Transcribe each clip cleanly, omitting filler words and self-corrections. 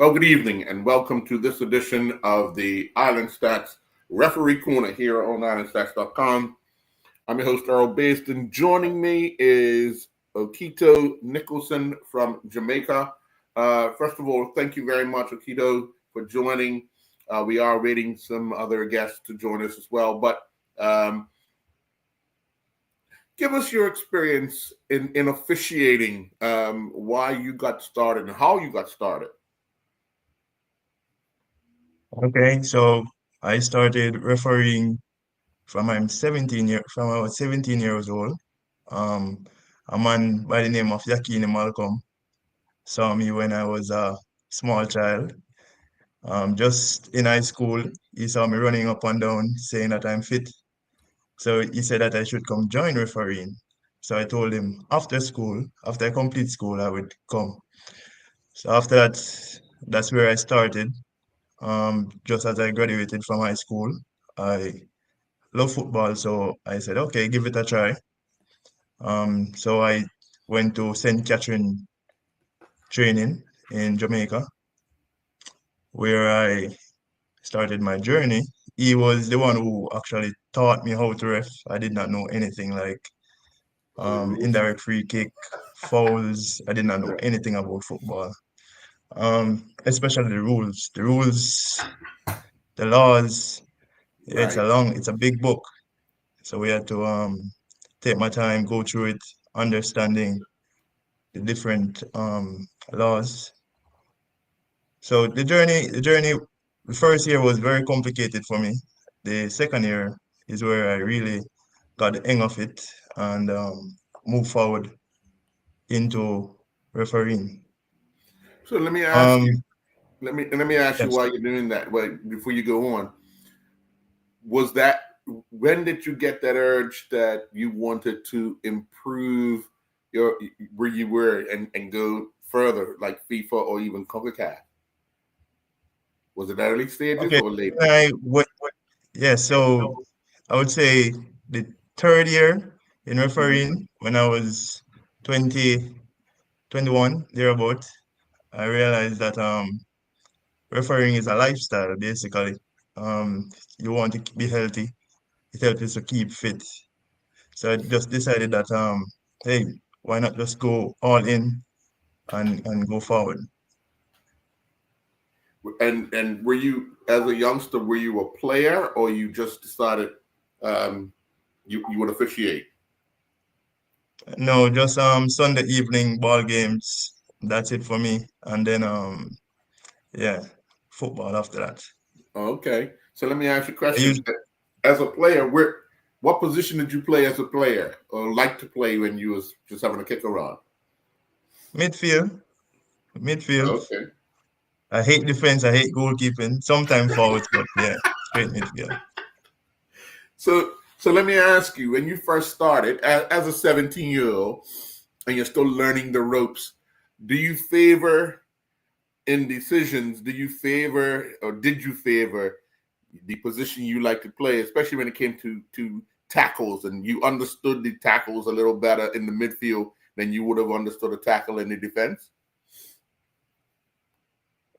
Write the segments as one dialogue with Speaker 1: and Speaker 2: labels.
Speaker 1: Well, good evening and welcome to this edition of the Island Stats Referee Corner here on islandstats.com. I'm your host, Earl Based, and joining me is Okito Nicholson from Jamaica. First of all, thank you very much, Okito, for joining. We are waiting some other guests to join us as well, but give us your experience in officiating, why you got started and how you got started.
Speaker 2: Okay, so I started refereeing from I was 17 years old. Um, a man by the name of Yakini Malcolm saw me when I was a small child. Just in high school, he saw me running up and down saying that I'm fit. So he said that I should come join refereeing. So I told him after school, after I complete school, I would come. So after that, that's where I started. Just as I graduated from high school, I love football, so I said, okay, give it a try. So I went to St. Catherine training in Jamaica, where I started my journey. He was the one who actually taught me how to ref. I did not know anything like
Speaker 1: Oh, the rules.
Speaker 2: indirect free kick, fouls. I did not know
Speaker 1: Yeah.
Speaker 2: anything about football. Especially the rules. The rules, the laws.
Speaker 1: Right.
Speaker 2: It's a big book. So we had to take my time, go through it, understanding the different laws. So the first year was very complicated for me. The second year is where I really got the hang of it and moved forward into refereeing.
Speaker 1: So let me ask you.
Speaker 2: Um,
Speaker 1: Let me ask you
Speaker 2: yes.
Speaker 1: while you're doing that. Wait, before you go on, was that when did you get that urge that you wanted to improve your where you were and go further, like FIFA or even CONCACAF? Was it early stages
Speaker 2: Okay.
Speaker 1: or late?
Speaker 2: Yeah, so I would say the third year in refereeing when I was 20, 21, thereabout, I realized that refereeing is a lifestyle basically. Um, you want to be healthy, it helps you to keep fit. So I just decided that hey, why not just go all in and go forward?
Speaker 1: And were you as a youngster, were you a player or you just decided um, you would officiate?
Speaker 2: No, just Sunday evening ball games. That's it for me. And then yeah, football after that.
Speaker 1: Okay. So let me ask you a
Speaker 2: I
Speaker 1: question.
Speaker 2: use
Speaker 1: As a player, what position did you play as a player or like to play when you was just having a kick around?
Speaker 2: midfield, midfield.
Speaker 1: Okay.
Speaker 2: I hate defense. I hate goalkeeping. Sometimes forwards, but yeah, straight midfield.
Speaker 1: So let me ask you, when you first started as a 17-year-old and you're still learning the ropes, do you favor in decisions, do you favor or did you favor the position you like to play, especially when it came to tackles and you understood the tackles a little better in the midfield than you would have understood a tackle in the defense?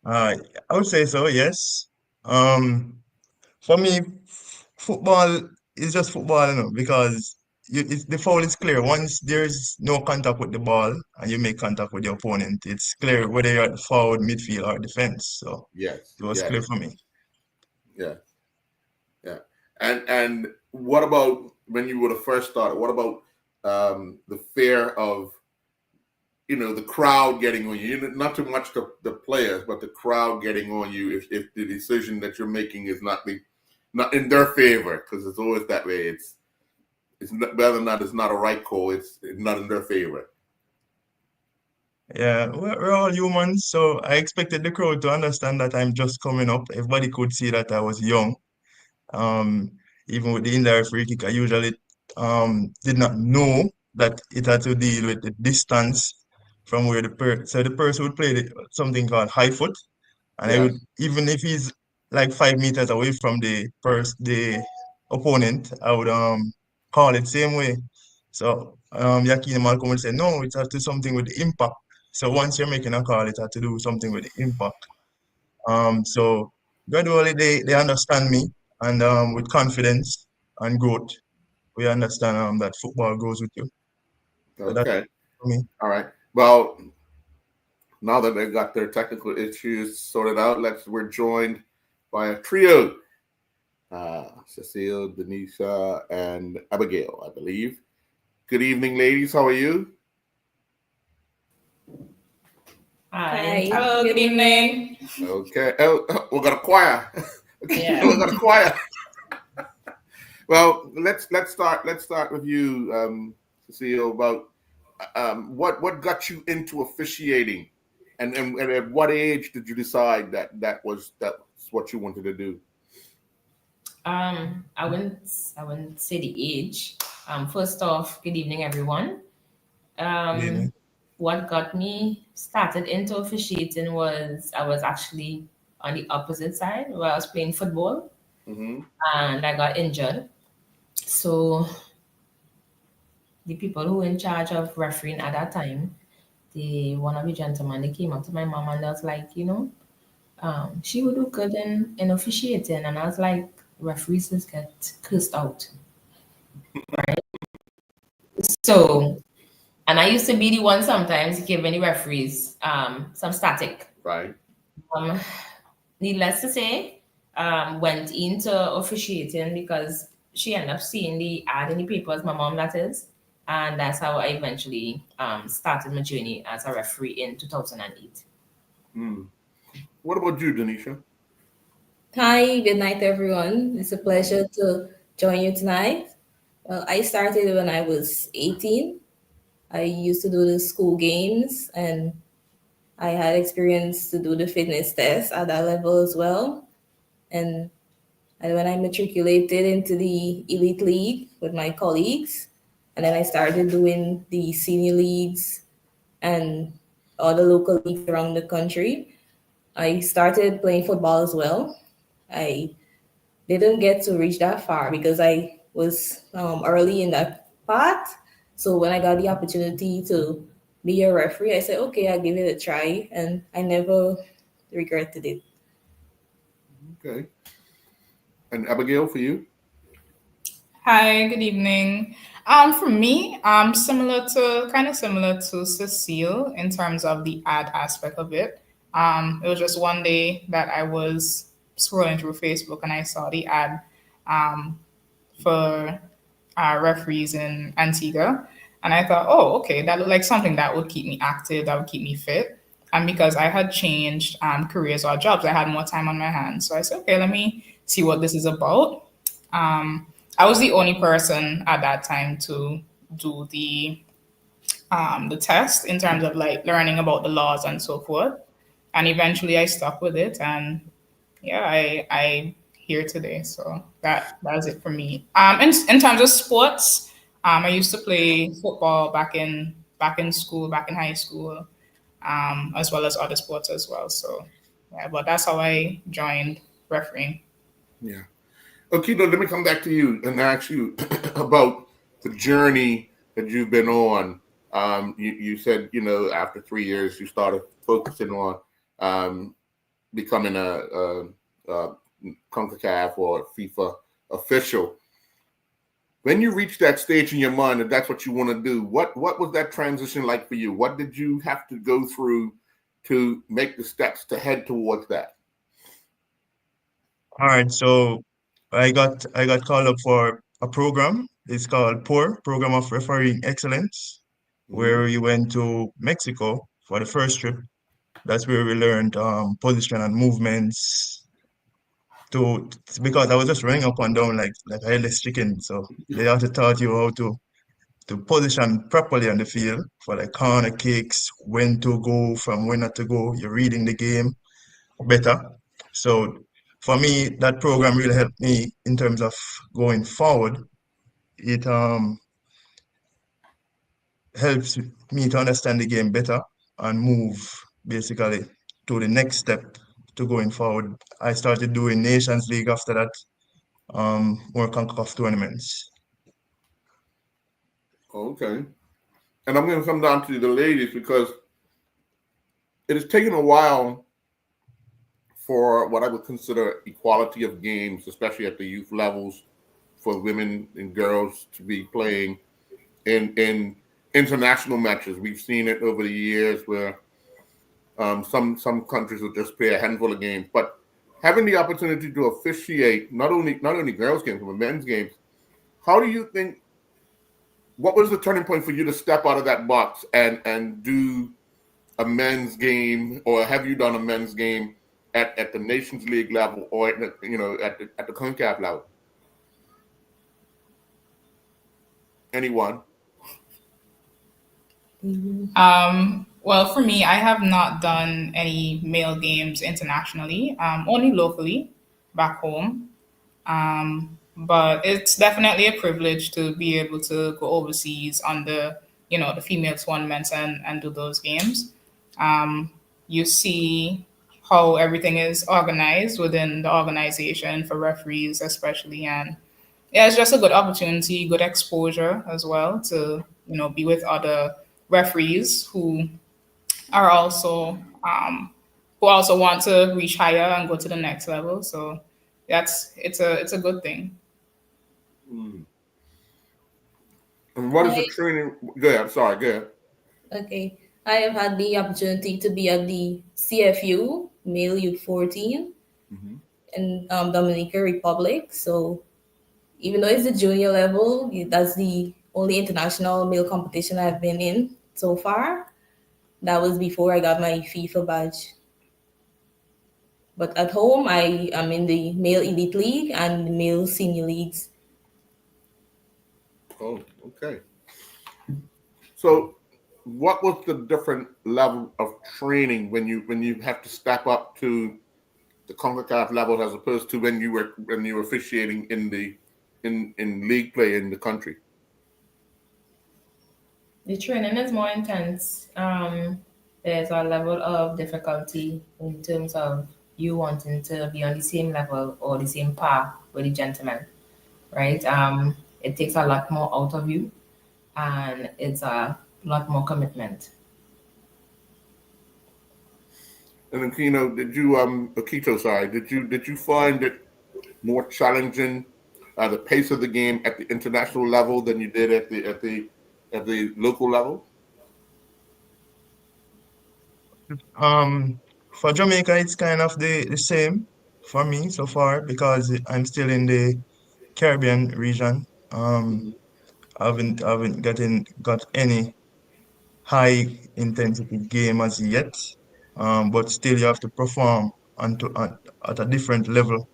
Speaker 2: Uh, I would say so. Yes. Um, for me, football is just football, because the foul is clear. Once there's no contact with the ball and you make contact with your opponent, it's clear whether you're at forward, midfield, or defense. So
Speaker 1: Yes,
Speaker 2: it was clear
Speaker 1: yes,
Speaker 2: for me.
Speaker 1: yeah, yeah. And what about when you would have first started? What about the fear of the crowd getting on you? Not too much the players, but the crowd getting on you if the decision that you're making is not in their favor, because it's always that way. It's not, whether or not it's not a right call, it's not in their favor.
Speaker 2: Yeah, we're all humans, so I expected the crowd to understand that I'm just coming up. Everybody could see that I was young. Um, Even with the indirect free kick, I usually did not know that it had to deal with the distance from where so the person would play something called high foot, and I would,
Speaker 1: Yes.
Speaker 2: even if he's like 5 meters away from the opponent, I would call it same way. So Yakini Malcolm would say, no, it has to do something with the impact. So once you're making a call, it has to do something with the impact. So gradually they understand me, and with confidence and growth, we understand that football grows with you. So that's
Speaker 1: Okay.
Speaker 2: for me.
Speaker 1: All right. Well, now that they've got their technical issues sorted out, we're joined by a trio, Cecile, Denisha, and Abigail, I believe. Good evening, ladies. How are you?
Speaker 3: Hi.
Speaker 4: Hello, good evening.
Speaker 1: Okay. Oh, we got a choir. Okay,
Speaker 4: Yeah.
Speaker 1: we got a choir. Well, let's start with you, Cecile. About what got you into officiating, and at what age did you decide that's what you wanted to do?
Speaker 3: I wouldn't say the age. First off, good evening, everyone.
Speaker 2: Good
Speaker 3: Um,
Speaker 2: evening.
Speaker 3: what got me started into officiating was I was actually on the opposite side where I was playing football
Speaker 1: Mm-hmm.
Speaker 3: and I got injured. So the people who were in charge of refereeing at that time, the one of the gentlemen, they came up to my mom and they was like, she would do good in officiating. And I was like, referees just get cursed out. So, and I used to be the one sometimes giving the referees some static.
Speaker 1: Right.
Speaker 3: Um, Needless to say, went into officiating because she ended up seeing the ad in the papers, my mom that is. And that's how I eventually started my journey as a referee in 2008.
Speaker 1: Mm. What about you, Denisha?
Speaker 4: Hi, good night, everyone. It's a pleasure to join you tonight. Well, I started when I was 18. I used to do the school games and I had experience to do the fitness test at that level as well. And, and when I matriculated into the elite league with my colleagues, and then I started doing the senior leagues and all the local leagues around the country. I started playing football as well. I didn't get to reach that far because I was early in that path. So when I got the opportunity to be a referee, I said, okay, I'll give it a try. And I never regretted it.
Speaker 1: Okay. And Abigail, for you?
Speaker 4: Hi, good evening. For me, kind of similar to Cecile in terms of the ad aspect of it. It was just one day that I was scrolling through Facebook and I saw the ad um, for referees in Antigua. And I thought, oh, okay, that looked like something that would keep me active, that would keep me fit. And because I had changed careers or jobs, I had more time on my hands. So I said, okay, let me see what this is about. Um, I was the only person at that time to do the test in terms of like learning about the laws and so forth. And eventually I stuck with it and yeah, I here today. So that's it for me. In terms of sports, I used to play football back in school, back in high school, as well as other sports as well. So yeah, but that's how I joined refereeing.
Speaker 1: Yeah. Okay, let me come back to you and ask you about the journey that you've been on. You said, after 3 years, you started focusing on um, becoming a CONCACAF or FIFA official. When you reach that stage in your mind that that's what you want to do, what was that transition like for you? What did you have to go through to make the steps to head towards that?
Speaker 2: All right, so I got called up for a program. It's called POUR, Program of Refereeing Excellence,
Speaker 1: Mm-hmm.
Speaker 2: where we went to Mexico for the first trip. That's where we learned position and movements to because I was just running up and down like a headless chicken. So they had to taught you how to position properly on the field for like corner kicks, when to go from when not to go. You're reading the game better. So for me, that program really helped me in terms of going forward. It helps me to understand the game better and move basically to the next step to going forward. I started doing Nations League after that, more CONCACAF tournaments.
Speaker 1: Okay. And I'm going to come down to the ladies because it has taken a while for what I would consider equality of games, especially at the youth levels, for women and girls to be playing in international matches. We've seen it over the years where some countries will just play a handful of games, but having the opportunity to officiate not only girls games but men's games, how do you think? What was the turning point for you to step out of that box and do a men's game, or have you done a men's game at the Nations League level or at the CONCACAF level? Anyone?
Speaker 4: Well, for me, I have not done any male games internationally, only locally back home. But it's definitely a privilege to be able to go overseas on the female tournaments and do those games. You see how everything is organized within the organization for referees, especially, and yeah, it's just a good opportunity, good exposure as well to be with other referees are also who also want to reach higher and go to the next level. So it's a good thing.
Speaker 1: Mm. And what is the
Speaker 5: I
Speaker 1: training? Go ahead. I'm sorry. Go ahead.
Speaker 5: okay. I have had the opportunity to be at the CFU Male U14
Speaker 1: Mhm.
Speaker 5: in Dominican Republic. So even though it's the junior level, that's the only international male competition I've been in so far. That was before I got my FIFA badge. But at home, I am in the male elite league and the male senior leagues.
Speaker 1: Oh, okay. So, what was the different level of training when you have to step up to the CONCACAF level as opposed to when you were officiating in league play in the country?
Speaker 3: The training is more intense. There's a level of difficulty in terms of you wanting to be on the same level or the same par with the gentleman, right? It takes a lot more out of you, and it's a lot more commitment.
Speaker 1: And then, Akito, sorry, did you find it more challenging the pace of the game at the international level than you did at the local level?
Speaker 2: For Jamaica, it's kind of the same for me so far because I'm still in the Caribbean region. I haven't got any high intensity game as yet. But still you have to perform at a different level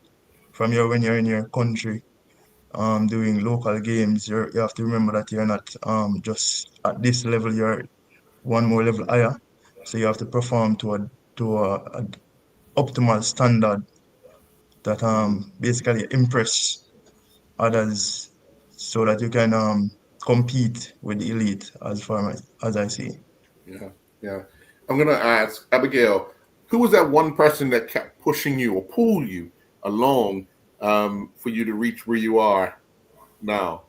Speaker 2: from when you're in your country. Doing local games, you have to remember that you're not just at this level, you're one more level higher. So you have to perform to a optimal standard that basically impress others so that you can compete with the elite as far as I see.
Speaker 1: Yeah, yeah. I'm gonna ask Abigail, who was that one person that kept pushing you or pull you along for you to reach where you are now?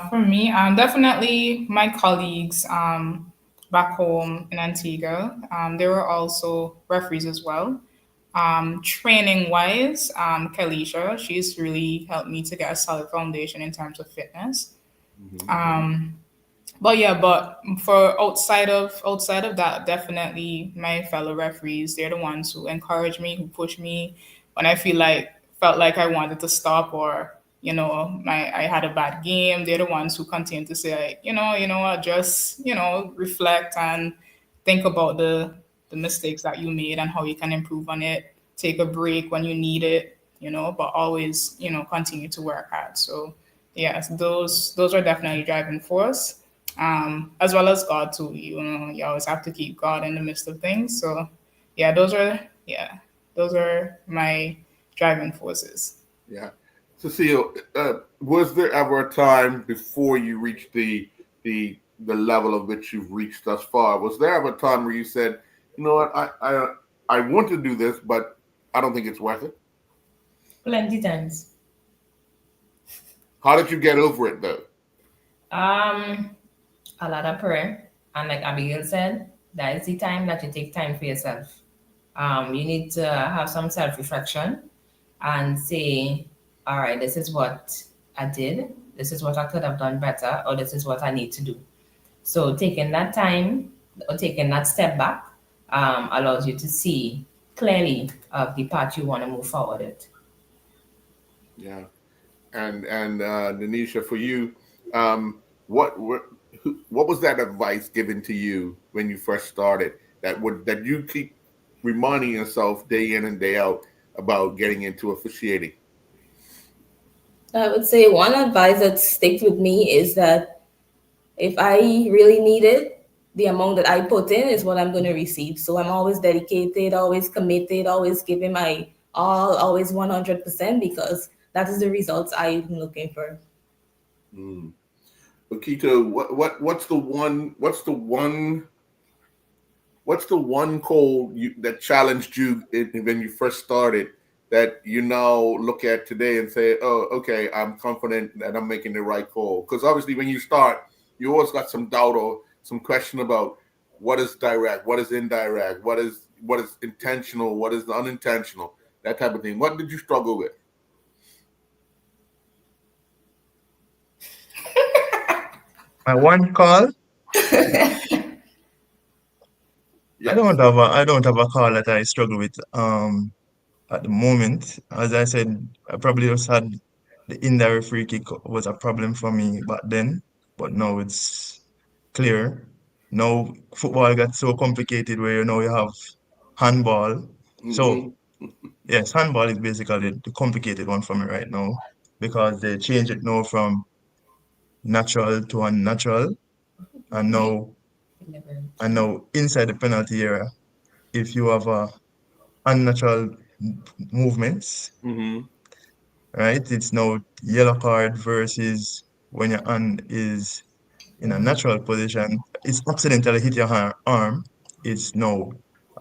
Speaker 4: For me, definitely my colleagues back home in Antigua. They were also referees as well. Training wise, Kalisha, she's really helped me to get a solid foundation in terms of fitness.
Speaker 1: Mhm.
Speaker 4: Um, but for outside of that, definitely my fellow referees. They're the ones who encourage me, who push me when I felt like I wanted to stop or I had a bad game. They're the ones who continue to say, like, what, just reflect and think about the mistakes that you made and how you can improve on it. Take a break when you need it, but always continue to work hard. So yes, those are definitely driving force, as well as God too. You always have to keep God in the midst of things. So yeah, those are my driving forces.
Speaker 1: Yeah. Cecile, was there ever a time before you reached the level of which you've reached thus far? Was there ever a time where you said, you know what, I want to do this, but I don't think it's worth it?
Speaker 3: Plenty times.
Speaker 1: How did you get over it though?
Speaker 3: Um, a lot of prayer, and like Abigail said, that is the time that you take time for yourself. You need to have some self-reflection and say, all right, this is what I did, this is what I could have done better, or this is what I need to do. So taking that time or taking that step back allows you to see clearly the path you want to move forward with.
Speaker 1: Yeah. And Denisha, for you, what was that advice given to you when you first started that you keep reminding yourself day in and day out about getting into officiating?
Speaker 5: I would say one advice that sticks with me is that if I really need it, the amount that I put in is what I'm going to receive. So I'm always dedicated, always committed, always giving my all, always 100% because that is the results I'm looking for.
Speaker 1: Mm. Okito, what's the one code that challenged you when you first started that you now look at today and say, oh, okay, I'm confident that I'm making the right call? Because obviously when you start, you always got some doubt or some question about what is direct, what is indirect, what is intentional, what is unintentional, that type of thing. What did you struggle with?
Speaker 2: My one call,
Speaker 1: Yes.
Speaker 2: I don't have a call that I struggle with at the moment. As I said, I probably just had the indirect free kick was a problem for me back then, but now it's clear. Now football got so complicated where you have handball.
Speaker 1: Mm-hmm.
Speaker 2: So yes, handball is basically the complicated one for me right now because they change it now from natural to unnatural, and now inside the penalty area, if you have a unnatural movements,
Speaker 1: Mm-hmm.
Speaker 2: right? It's now yellow card versus when your hand is in a natural position, it's accidentally hit your arm, it's now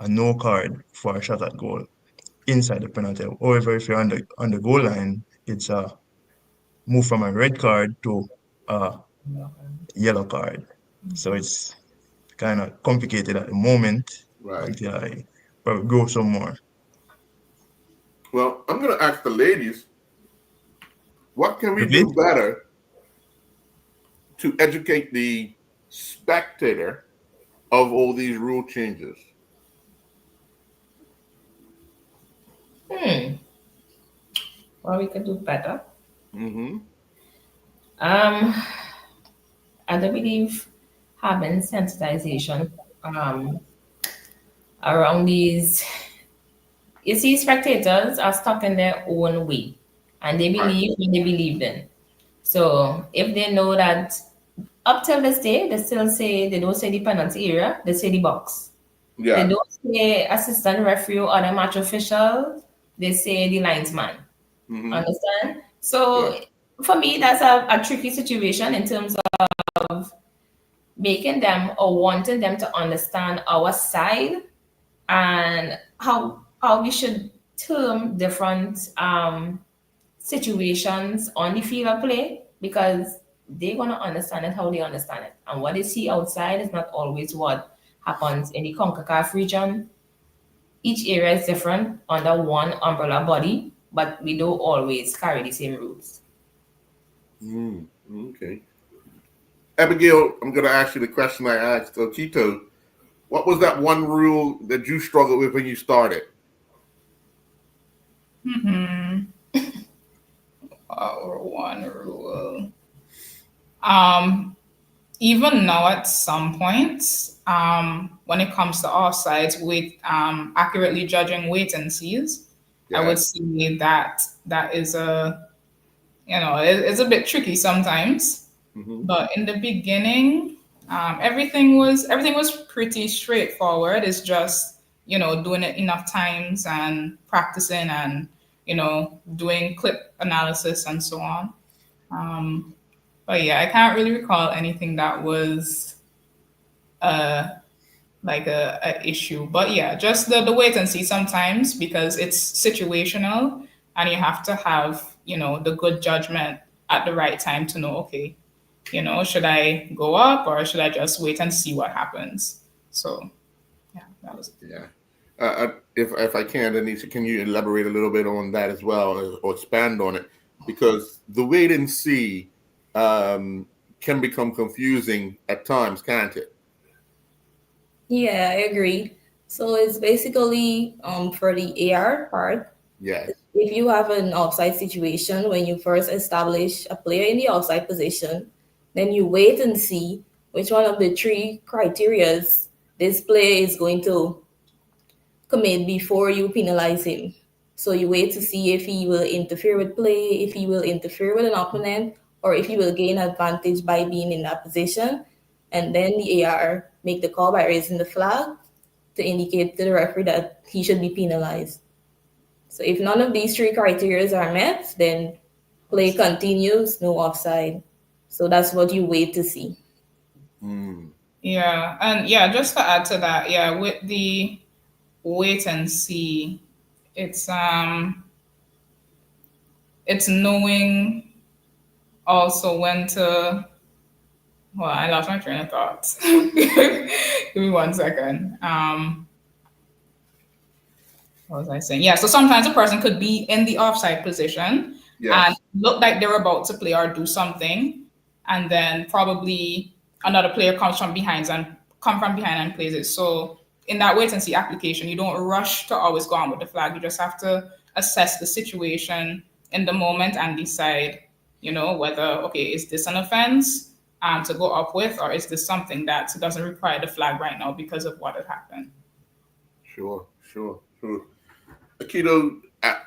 Speaker 2: a no card for a shot at goal inside the penalty. However, if you're on the goal line, it's a move from a red card to a yellow card. So it's kind of complicated at the moment
Speaker 1: Right.
Speaker 2: until I probably grow some more.
Speaker 1: Well, I'm going to ask the ladies, what can we
Speaker 2: Repeat?
Speaker 1: do better to educate the spectator of all these rule changes?
Speaker 3: Well, we could do better.
Speaker 1: Mm-hmm.
Speaker 3: I do believe having sensitization around these. You see, spectators are stuck in their own way, and they
Speaker 1: Right.
Speaker 3: believe what they believe in. So if they know that up till this day, they don't say the penalty area, they say the box. They
Speaker 1: Yeah.
Speaker 3: don't say assistant referee or the match official, they say the linesman.
Speaker 1: Mm-hmm.
Speaker 3: Understand? So
Speaker 1: Yeah.
Speaker 3: for me, that's a tricky situation in terms of making them or wanting them to understand our side and how we should term different situations on the field of play because they're gonna understand it how they understand it. And what they see outside is not always what happens in the CONCACAF region. Each area is different under one umbrella body, but we don't always carry the same rules.
Speaker 1: Mm, okay. Abigail, I'm going to ask you the question I asked Okito. What was that one rule that you struggled with when you started?
Speaker 4: Our one rule. Even now, at some points, when it comes to offsides, with accurately judging wait and sees, I
Speaker 1: Yeah.
Speaker 4: would say that is it's a bit tricky sometimes.
Speaker 1: Mm-hmm.
Speaker 4: But in the beginning, everything was pretty straightforward. It's just doing it enough times and practicing and doing clip analysis and so on. But yeah, I can't really recall anything that was like a issue. But yeah, just the wait and see sometimes because it's situational and you have to have the good judgment at the right time to know, okay, should I go up or should I just wait and see what happens? So yeah, that was it.
Speaker 1: Yeah. if I can, Denisha, can you elaborate a little bit on that as well, or expand on it? Because the wait and see can become confusing at times, can't it?
Speaker 5: Yeah, I agree. So it's basically for the AR part.
Speaker 1: Yes.
Speaker 5: If you have an offside situation when you first establish a player in the offside position, then you wait and see which one of the three criterias this player is going to commit before you penalize him. So you wait to see if he will interfere with play, if he will interfere with an opponent, or if he will gain advantage by being in that position. And then the AR make the call by raising the flag to indicate to the referee that he should be penalized. So if none of these three criteria are met, then play continues, no offside. So that's what you wait to see.
Speaker 4: Yeah, and yeah, just to add to that, yeah, with the wait and see, it's knowing also when to. Well, I lost my train of thought. Give me 1 second. What was I saying? Yeah, so sometimes a person could be in the offside position and look like they're about to play or do something, and then probably another player comes from behind and plays it. So in that wait and see application, you don't rush to always go on with the flag. You just have to assess the situation in the moment and decide, whether, okay, is this an offense to go up with, or is this something that doesn't require the flag right now because of what had happened?
Speaker 1: Sure. Akito,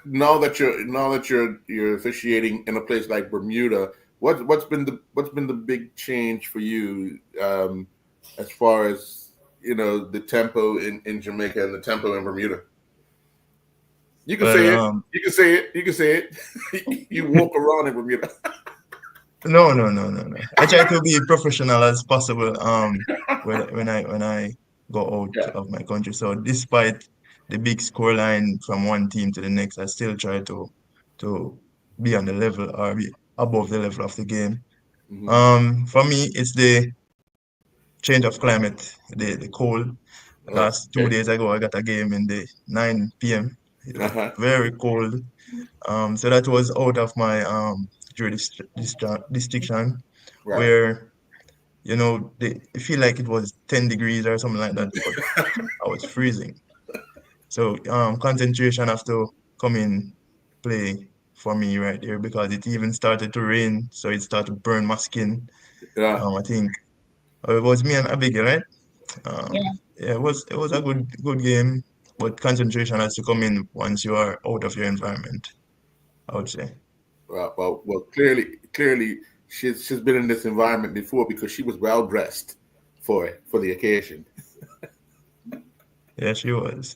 Speaker 1: now that you're officiating in a place like Bermuda, what's been the big change for you as far as the tempo in Jamaica and the tempo in Bermuda? You can say it. You can say it. You walk around in Bermuda.
Speaker 2: No. I try to be professional as possible when I go out of my country. So despite the big score line from one team to the next, I still try to be on the level or be above the level of the game. For me, it's the change of climate, the cold. Last 2 days ago, I got a game in the 9 p.m. It was very cold. So that was out of my jurisdiction, where they feel like it was 10 degrees or something like that, but I was freezing. So concentration have to come in play for me right there, because it even started to rain, so it started to burn my skin. I think it was me and Abigail, right? It was a good game, but concentration has to come in once you are out of your environment, I would say.
Speaker 1: Well, clearly, she's been in this environment before, because she was well dressed for the occasion.
Speaker 2: Yeah, she was.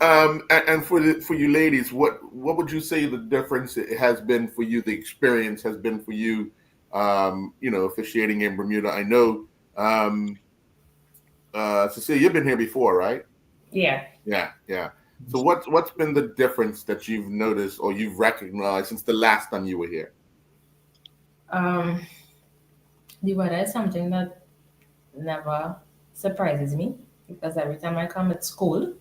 Speaker 1: And for you ladies, what would you say the difference it has been for you? The experience has been for you, officiating in Bermuda. I know, Cecilia, you've been here before, right?
Speaker 3: Yeah.
Speaker 1: So what's been the difference that you've noticed or you've recognized since the last time you were here?
Speaker 3: The weather is something that never surprises me, because every time I come, it's cold.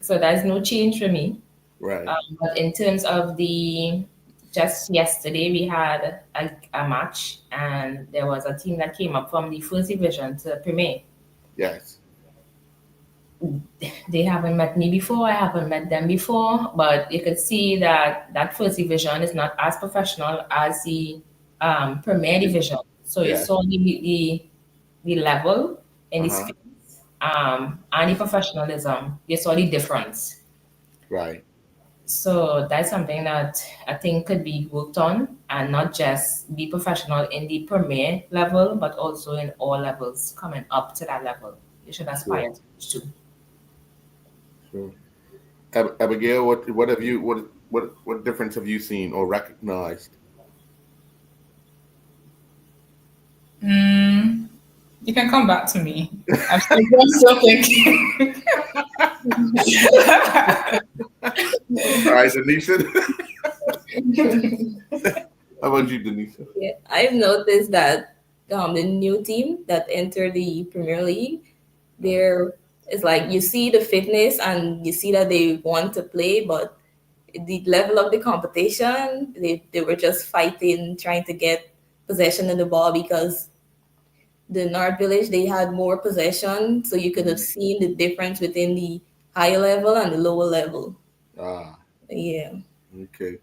Speaker 3: So there's no change for me.
Speaker 1: Right.
Speaker 3: But in terms of just yesterday, we had a match, and there was a team that came up from the first division to Premier.
Speaker 1: Yes.
Speaker 3: They haven't met me before. I haven't met them before, but you could see that first division is not as professional as the Premier division. So you saw the level in the space and the professionalism. You saw the difference.
Speaker 1: Right.
Speaker 3: So that's something that I think could be worked on, and not just be professional in the Premier level, but also in all levels coming up to that level. You should aspire to.
Speaker 1: Sure. Abigail, what difference have you seen or recognized?
Speaker 4: You can come back to me. I'm still thinking.
Speaker 1: All right, Denisha. How about you, Denisha?
Speaker 5: Yeah, I've noticed that the new team that entered the Premier League. There it's like you see the fitness and you see that they want to play, but the level of the competition, they were just fighting, trying to get possession of the ball because the North Village they had more possession, so you could have seen the difference within the higher level and the lower level.
Speaker 1: Ah,
Speaker 5: Yeah.
Speaker 1: okay.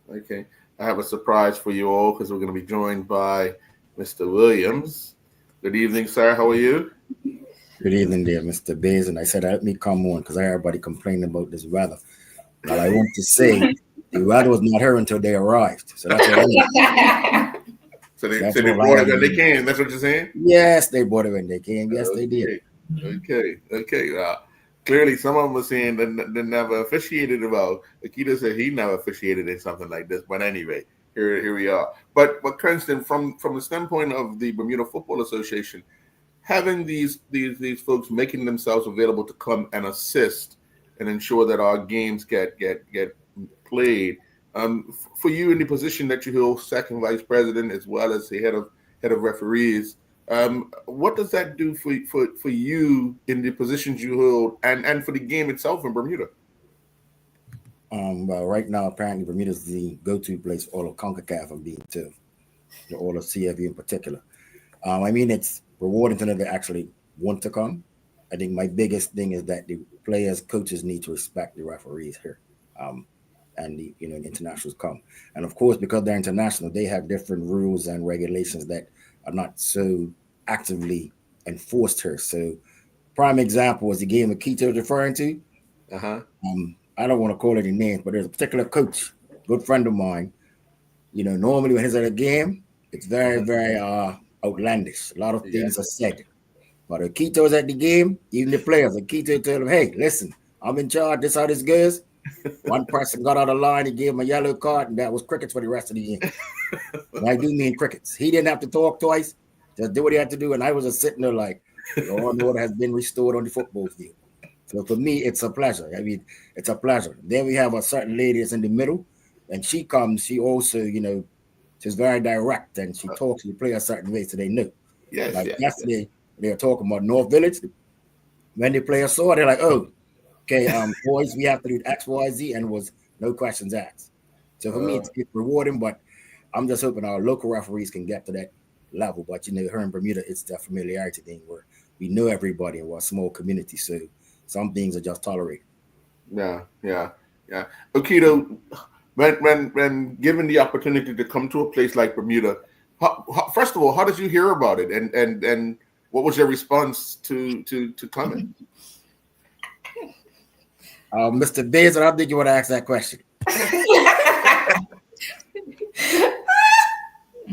Speaker 1: Okay. I have a surprise for you all because we're going to be joined by Mr. Williams. Good evening, sir. How are you?
Speaker 6: Good evening there, Mr. Bays. And I said, let me come on because I heard everybody complaining about this weather. Well, I want to say the weather was not here until they arrived. So that's what I mean.
Speaker 1: So they,
Speaker 6: That's
Speaker 1: so they
Speaker 6: all I
Speaker 1: brought it
Speaker 6: have
Speaker 1: when they
Speaker 6: to
Speaker 1: came. That's what you're saying?
Speaker 6: Yes, they bought it when they came. Yes, they did.
Speaker 1: Okay. Clearly, some of them were saying that they never officiated about. Akita said he never officiated in something like this. But anyway, here we are. But Cranston, from the standpoint of the Bermuda Football Association, having these folks making themselves available to come and assist and ensure that our games get played. For you in the position that you hold, second vice president as well as the head of referees, what does that do for you in the positions you hold and for the game itself in Bermuda?
Speaker 6: Well, right now, apparently, Bermuda is the go-to place for all of CONCACAF and being to all of CFE in particular. I mean, it's rewarding to know they actually want to come. I think my biggest thing is that the players, coaches need to respect the referees here. And the internationals come. And of course, because they're international, they have different rules and regulations that are not so actively enforced here. So prime example is the game Akita was referring to.
Speaker 1: Uh-huh.
Speaker 6: I don't want to call any names, but there's a particular coach, good friend of mine. Normally when he's at a game, it's very, very outlandish. A lot of things are said. But Akito's at the game, even the players, Akito told him, hey, listen, I'm in charge, this how this goes. One person got out of line, he gave him a yellow card, and that was crickets for the rest of the game. And I do mean crickets. He didn't have to talk twice, just do what he had to do. And I was just sitting there like, all order has been restored on the football field. So for me, it's a pleasure. I mean, it's a pleasure. Then we have a certain lady that's in the middle, and she comes, she also, she's very direct, and she talks to the player a certain way so they know.
Speaker 1: Yes,
Speaker 6: yesterday, they were talking about North Village. When the players saw it, they're like, oh, okay, boys, we have to do X, Y, Z, and it was no questions asked. So for me, it's rewarding, but I'm just hoping our local referees can get to that level. But here in Bermuda, it's the familiarity thing where we know everybody and we're a small community, so some things are just tolerated.
Speaker 1: Yeah. Akito, when given the opportunity to come to a place like Bermuda, first of all, how did you hear about it, and what was your response to coming?
Speaker 6: Mr. Bays, I don't think you want to ask that question.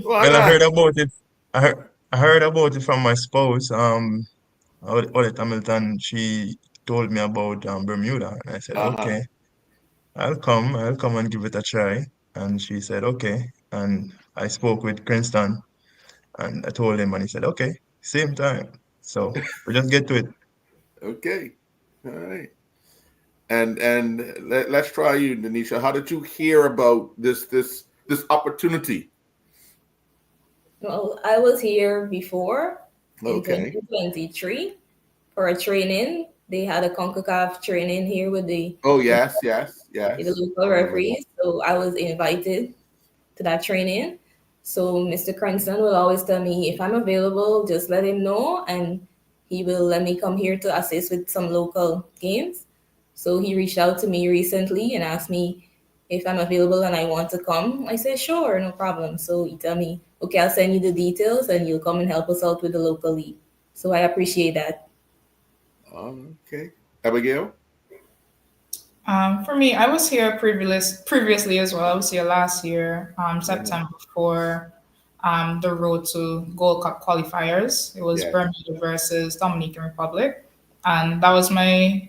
Speaker 2: Well, I heard about it. I heard about it from my spouse. Odette Hamilton. She told me about Bermuda, and I said, okay, I'll come and give it a try. And she said, okay. And I spoke with Cranston, and I told him, and he said, okay, same time. So we just get to it.
Speaker 1: Okay, all right. And let's try you, Denisha. How did you hear about this opportunity?
Speaker 5: Well, I was here before in
Speaker 1: Okay.
Speaker 5: 2023 for a training. They had a CONCACAF training here with the
Speaker 1: Yes.
Speaker 5: the local referees. So I was invited to that training. So Mr. Cranston will always tell me if I'm available, just let him know, and he will let me come here to assist with some local games. So he reached out to me recently and asked me if I'm available and I want to come. I said, sure, no problem. So he told me, okay, I'll send you the details and you'll come and help us out with the local league. So I appreciate that.
Speaker 1: Okay. Abigail?
Speaker 4: For me, I was here previously as well. I was here last year, September, for the Road to Gold Cup qualifiers. It was Bermuda versus Dominican Republic, and that was my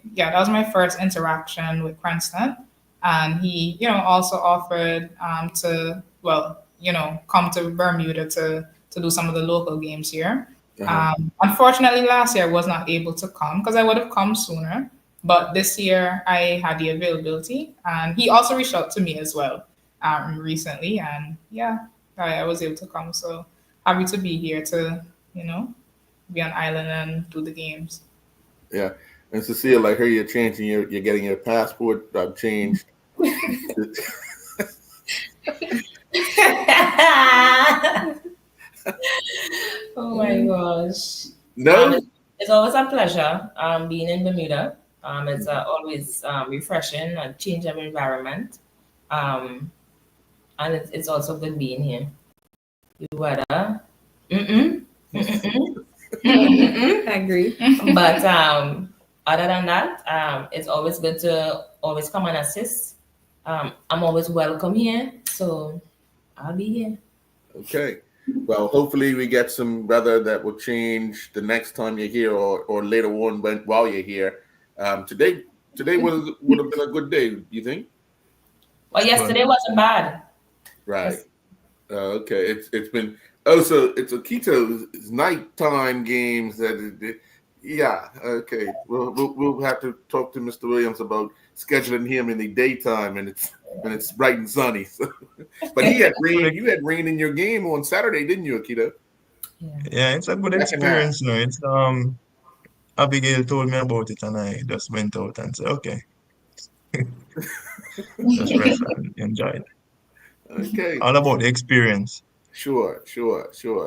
Speaker 4: first interaction with Cranston. And he, also offered to come to Bermuda to do some of the local games here. Unfortunately, last year I was not able to come because I would have come sooner. But this year I had the availability, and he also reached out to me as well recently, and I was able to come. So happy to be here to, be on island and do the games.
Speaker 1: Yeah. And Cecile, I hear you're changing you're getting your passport changed.
Speaker 3: Oh my gosh.
Speaker 1: No?
Speaker 3: It's always a pleasure being in Bermuda. It's always refreshing, a change of environment. And it's also good being here. The weather.
Speaker 5: I agree.
Speaker 3: But other than that, it's always good to always come and assist. I'm always welcome here, so I'll be here.
Speaker 1: Okay. Well, hopefully we get some weather that will change the next time you're here or later on while you're here. Today would have been a good day, you think?
Speaker 3: Well, yesterday wasn't bad.
Speaker 1: Right. Okay. It's been so it's Quito. It's nighttime games yeah. Okay. We'll have to talk to Mr. Williams about scheduling him in the daytime and it's bright and sunny. So. But he had rain. You had rain in your game on Saturday, didn't you, Akita?
Speaker 2: Yeah, it's a good experience. No, it's Abigail told me about it and I just went out and said, okay. Just rest and enjoy it.
Speaker 1: Okay.
Speaker 2: All about the experience.
Speaker 1: Sure.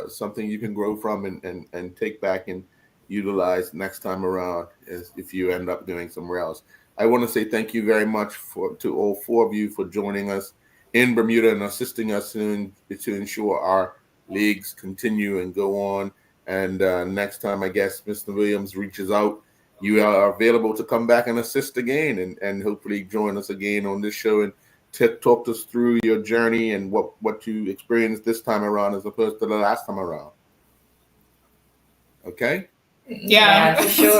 Speaker 1: Something you can grow from and take back and utilize next time around if you end up doing somewhere else. I want to say thank you very much to all four of you for joining us in Bermuda and assisting us to ensure our leagues continue and go on. And next time, I guess, Mr. Williams reaches out, you are available to come back and assist again and hopefully join us again on this show and talk us through your journey and what you experienced this time around as opposed to the last time around. Okay?
Speaker 4: Yeah,
Speaker 5: for sure.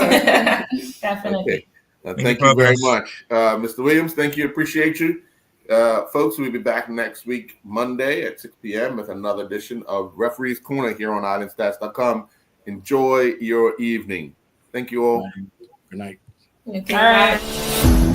Speaker 3: Definitely.
Speaker 1: Okay. Thank you very much. Mr. Williams, thank you. Appreciate you. Folks, we'll be back next week, Monday at 6 p.m. with another edition of Referee's Corner here on IslandStats.com. Enjoy your evening. Thank you all.
Speaker 6: Good night.
Speaker 5: Okay,
Speaker 4: All right.